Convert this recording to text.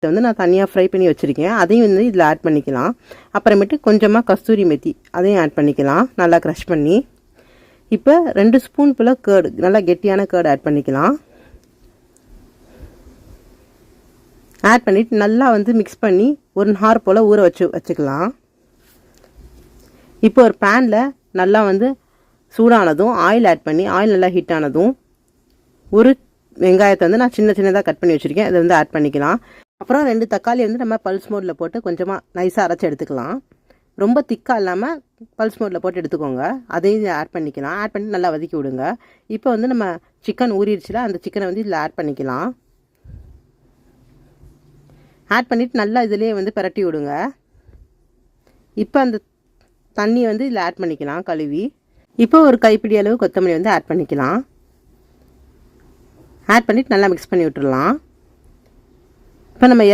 இதை வந்து நான் தனியாக ஃப்ரை பண்ணி வச்சுருக்கேன். அதையும் வந்து இதில் ஆட் பண்ணிக்கலாம். அப்புறமேட்டு கொஞ்சமாக கஸ்தூரி மெத்தி அதையும் ஆட் பண்ணிக்கலாம், நல்லா க்ரஷ் பண்ணி. இப்போ 2 ஸ்பூன் போல் கேர்டு, நல்லா கெட்டியான கேர்டு ஆட் பண்ணிக்கலாம். ஆட் பண்ணிவிட்டு நல்லா வந்து மிக்ஸ் பண்ணி 1 ஹவர் போல் ஊற வச்சுக்கலாம். இப்போ ஒரு பேனில் நல்லா வந்து சூடானதும் ஆயில் ஆட் பண்ணி, ஆயில் நல்லா ஹீட் ஆனதும் ஒரு வெங்காயத்தை வந்து நான் சின்னதாக கட் பண்ணி வச்சுருக்கேன், அதை வந்து ஆட் பண்ணிக்கலாம். அப்புறம் 2 தக்காளி வந்து நம்ம பல்ஸ் மோடில் போட்டு கொஞ்சமாக நைஸாக அரைச்சி எடுத்துக்கலாம். ரொம்ப திக்காக இல்லாமல் பல்ஸ் மோடில் போட்டு எடுத்துக்கோங்க. அதையும் ஆட் பண்ணிக்கலாம். ஆட் பண்ணி நல்லா வதக்கி விடுங்க. இப்போ வந்து நம்ம சிக்கன் ஊறிடுச்சுல, அந்த சிக்கனை வந்து இதில் ஆட் பண்ணிக்கலாம். ஆட் பண்ணிவிட்டு நல்லா இதிலே வந்து பிரட்டி விடுங்க. இப்போ அந்த தண்ணி வந்து இதில் ஆட் பண்ணிக்கலாம் கழுவி. இப்போ ஒரு கைப்பிடி அளவு கொத்தமல்லி வந்து ஆட் பண்ணிக்கலாம். ஆட் பண்ணிவிட்டு நல்லா மிக்ஸ் பண்ணி விட்டுடலாம். இப்போ நம்ம